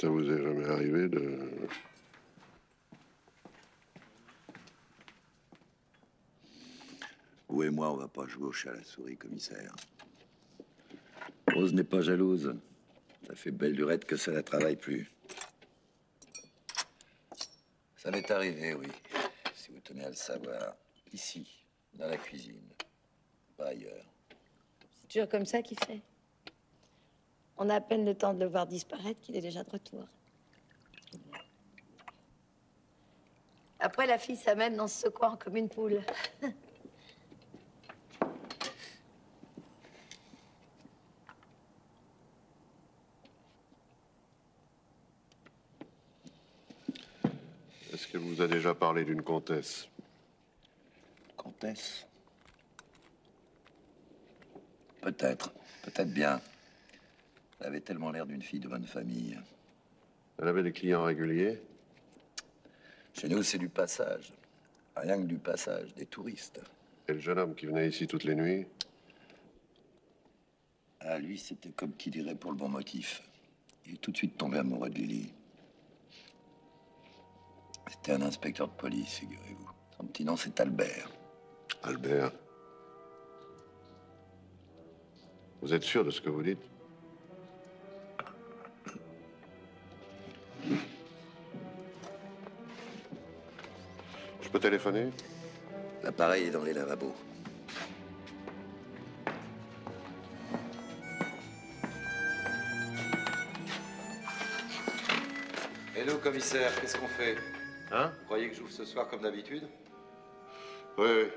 Ça vous est jamais arrivé de... Vous et moi, on va pas jouer au chat à la souris, commissaire. Rose n'est pas jalouse. Ça fait belle lurette que ça la travaille plus. Ça m'est arrivé, oui. Si vous tenez à le savoir. Ici, dans la cuisine. Pas ailleurs. C'est toujours comme ça qu'il fait. On a à peine le temps de le voir disparaître qu'il est déjà de retour. Après, la fille s'amène dans ce coin comme une poule. Est-ce qu'elle vous a déjà parlé d'une comtesse? Comtesse? Peut-être. Peut-être bien. Elle avait tellement l'air d'une fille de bonne famille. Elle avait des clients réguliers? Chez nous, c'est du passage. Rien que du passage, des touristes. Et le jeune homme qui venait ici toutes les nuits? Ah, lui, c'était comme qui dirait pour le bon motif. Il est tout de suite tombé amoureux de Lily. C'était un inspecteur de police, figurez-vous. Son petit nom, c'est Albert. Albert? Vous êtes sûr de ce que vous dites? Je peux téléphoner? L'appareil est dans les lavabos. Hello, commissaire, qu'est-ce qu'on fait? Hein? Vous croyez que j'ouvre ce soir comme d'habitude? Oui, oui.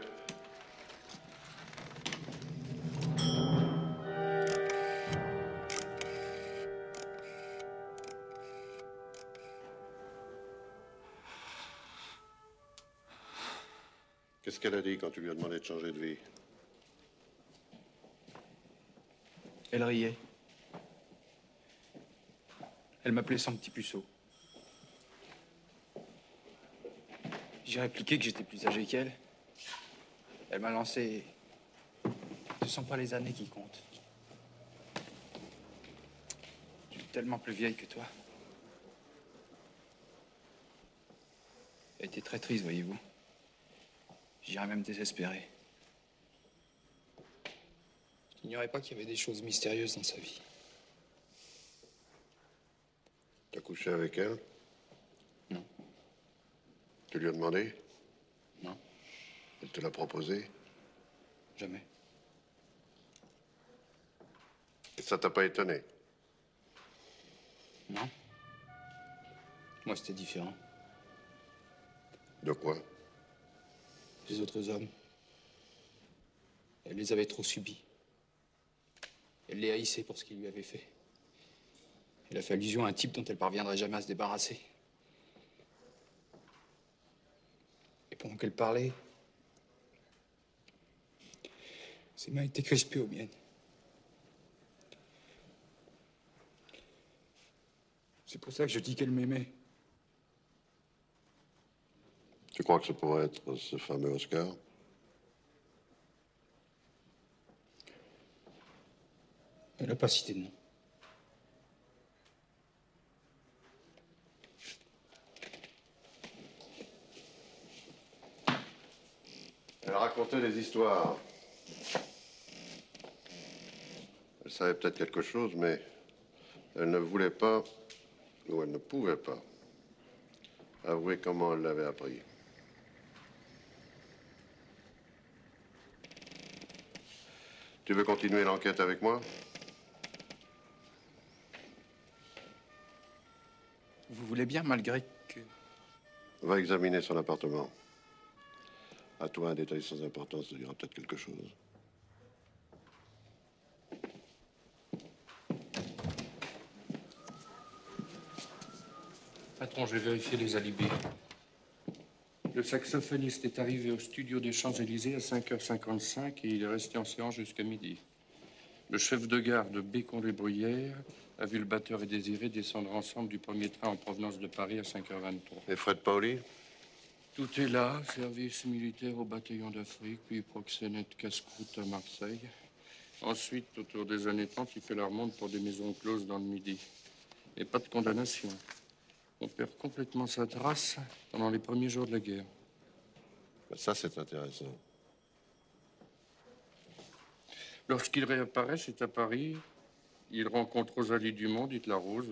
Qu'est-ce qu'elle a dit quand tu lui as demandé de changer de vie? Elle riait. Elle m'appelait son petit puceau. J'ai répliqué que j'étais plus âgé qu'elle. Elle m'a lancé... Ce sont pas les années qui comptent. Je suis tellement plus vieille que toi. Elle était très triste, voyez-vous. J'irais même désespéré. Je n'ignorais pas qu'il y avait des choses mystérieuses dans sa vie. T'as couché avec elle? Non. Tu lui as demandé? Non. Elle te l'a proposé? Jamais. Et ça t'a pas étonné? Non. Moi, c'était différent. De quoi? Les autres hommes. Elle les avait trop subis. Elle les haïssait pour ce qu'ils lui avaient fait. Elle a fait allusion à un type dont elle parviendrait jamais à se débarrasser. Et pendant qu'elle parlait, ses mains étaient crispées aux miennes. C'est pour ça que je dis qu'elle m'aimait. Tu crois que ça pourrait être ce fameux Oscar? Elle n'a pas cité de nom. Elle racontait des histoires. Elle savait peut-être quelque chose, mais elle ne voulait pas, ou elle ne pouvait pas, avouer comment elle l'avait appris. Tu veux continuer l'enquête avec moi? Vous voulez bien, malgré que... Va examiner son appartement. À toi, un détail sans importance te dira peut-être quelque chose. Patron, je vais vérifier les alibis. Le saxophoniste est arrivé au studio des Champs-Élysées à 5h55 et il est resté en séance jusqu'à midi. Le chef de gare de Bécon-les-Bruyères a vu le batteur et Désiré descendre ensemble du premier train en provenance de Paris à 5h23. Et Fred Paoli? Tout est là, service militaire au bataillon d'Afrique, puis proxénète casse-croûte à Marseille. Ensuite, autour des années 30, il fait la remonte pour des maisons closes dans le Midi. Et pas de condamnation. On perd complètement sa trace pendant les premiers jours de la guerre. Ça, c'est intéressant. Lorsqu'il réapparaît, c'est à Paris. Il rencontre Rosalie Dumont, dite la Rose.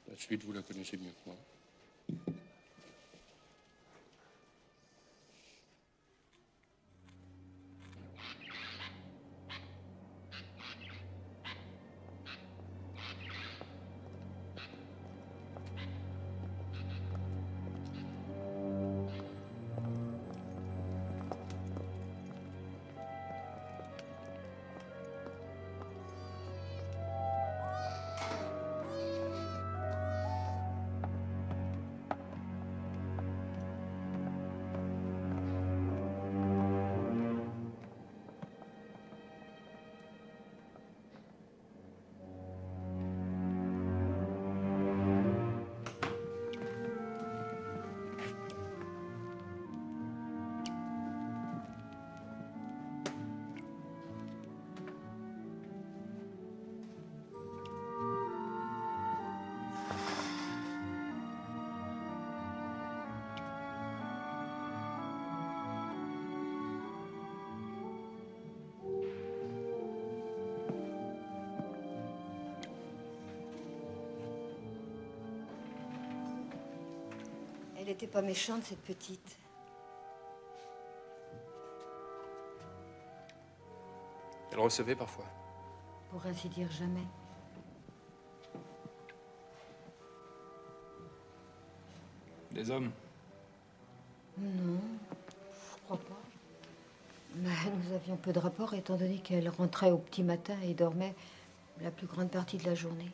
La suite, vous la connaissez mieux que moi. Elle n'était pas méchante, cette petite. Elle recevait parfois. Pour ainsi dire, jamais. Des hommes? Non, je crois pas. Mais nous avions peu de rapports, étant donné qu'elle rentrait au petit matin et dormait la plus grande partie de la journée.